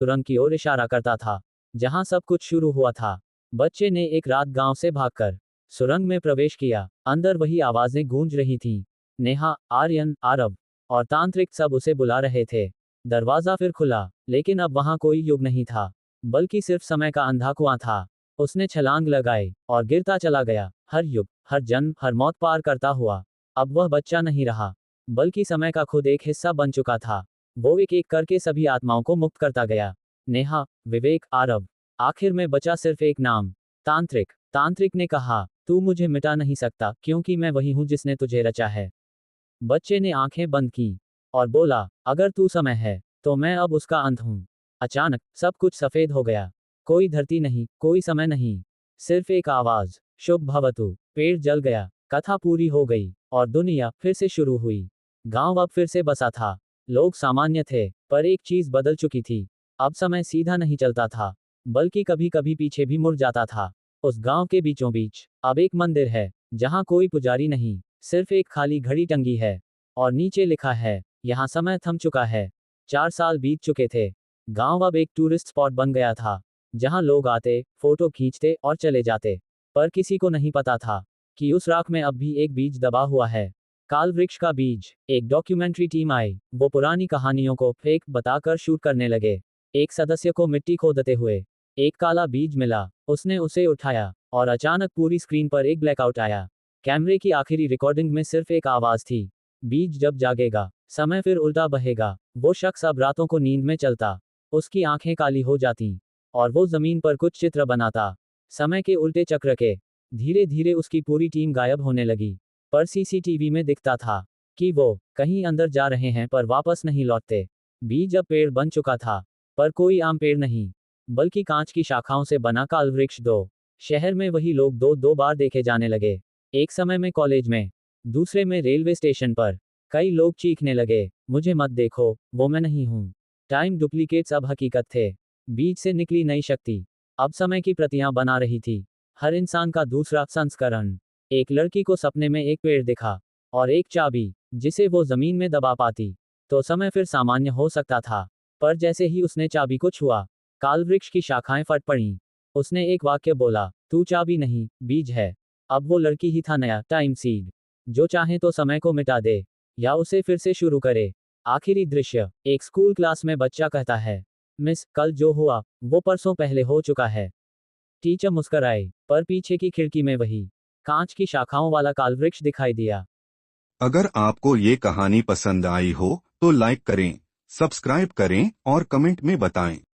सुरंग की ओर इशारा करता था, जहां सब कुछ शुरू हुआ था। बच्चे ने एक रात गांव से भागकर सुरंग में प्रवेश किया। अंदर वही आवाजें गूंज रही थीं। नेहा, आर्यन, आरव और तांत्रिक सब उसे बुला रहे थे। दरवाजा फिर खुला, लेकिन अब वहां कोई युग नहीं था, बल्कि सिर्फ समय का अंधा कुआं था। उसने छलांग लगाई और गिरता चला गया, हर युग, हर जन्म, हर मौत पार करता हुआ। अब वह बच्चा नहीं रहा, बल्कि समय का खुद एक हिस्सा बन चुका था। वो एक एक करके सभी आत्माओं को मुक्त करता गया। नेहा, विवेक, आरव। आखिर में बचा सिर्फ एक नाम, तांत्रिक। तांत्रिक ने कहा, तू मुझे मिटा नहीं सकता, क्योंकि मैं वही हूं जिसने तुझे रचा है। बच्चे ने आंखें बंद की और बोला, अगर तू समय है, तो मैं अब उसका अंत हूं। अचानक सब कुछ सफेद हो गया। कोई धरती नहीं, कोई समय नहीं, सिर्फ एक आवाज, शुभ भवतु। पेड़ जल गया, कथा पूरी हो गई, और दुनिया फिर से शुरू हुई। गांव अब फिर से बसा था। लोग सामान्य थे, पर एक चीज बदल चुकी थी। अब समय सीधा नहीं चलता था, बल्कि कभी कभी पीछे भी मुड़ जाता था। उस गांव के बीचों बीच अब एक मंदिर है, जहां कोई पुजारी नहीं, सिर्फ एक खाली घड़ी टंगी है। और नीचे लिखा है, यहाँ समय थम चुका है। 4 साल बीत चुके थे। गांव अब एक टूरिस्ट स्पॉट बन गया था, जहां लोग आते, फोटो खींचते और चले जाते। पर किसी को नहीं पता था कि उस राख में अब भी एक बीज दबा हुआ है। काल वृक्ष का बीज। एक डॉक्यूमेंट्री टीम आई। वो पुरानी कहानियों को फेक बताकर शूट करने लगे। एक सदस्य को मिट्टी खोदते हुए एक काला बीज मिला। उसने उसे उठाया, और अचानक पूरी स्क्रीन पर एक ब्लैकआउट आया। कैमरे की आखिरी रिकॉर्डिंग में सिर्फ एक आवाज थी, बीज जब जागेगा, समय फिर उल्टा बहेगा। वो शख्स अब रातों को नींद में चलता। उसकी आंखें काली हो जाती, और वो जमीन पर कुछ चित्र बनाता, समय के उल्टे चक्र के। धीरे धीरे उसकी पूरी टीम गायब होने लगी। पर सीसीटीवी में दिखता था कि वो कहीं अंदर जा रहे हैं, पर वापस नहीं लौटते। बीज अब पेड़ बन चुका था, पर कोई आम पेड़ नहीं, बल्कि कांच की शाखाओं से बना काल वृक्ष। दो शहर में वही लोग दो दो बार देखे जाने लगे। एक समय में कॉलेज में, दूसरे में रेलवे स्टेशन पर। कई लोग चीखने लगे, मुझे मत देखो, वो मैं नहीं हूं। टाइम डुप्लीकेट्स अब हकीकत थे। बीज से निकली नई शक्ति अब समय की प्रतियां बना रही थी। हर इंसान का दूसरा संस्करण। एक लड़की को सपने में एक पेड़ दिखा, और एक चाबी, जिसे वो जमीन में दबा पाती, तो समय फिर सामान्य हो सकता था। पर जैसे ही उसने चाबी को छुआ, कालवृक्ष की शाखाएं फट पड़ीं। उसने एक वाक्य बोला, तू चाबी नहीं, बीज है। अब वो लड़की ही था नया टाइम सीड, जो चाहे तो समय को मिटा दे, या उसे फिर से शुरू करे। आखिरी दृश्य, एक स्कूल क्लास में बच्चा कहता है, मिस, कल जो हुआ, वो परसों पहले हो चुका है। टीचर मुस्कराई, पर पीछे की खिड़की में वही कांच की शाखाओं वाला कालवृक्ष दिखाई दिया। अगर आपको ये कहानी पसंद आई हो, तो लाइक करें, सब्सक्राइब करें और कमेंट में बताएं।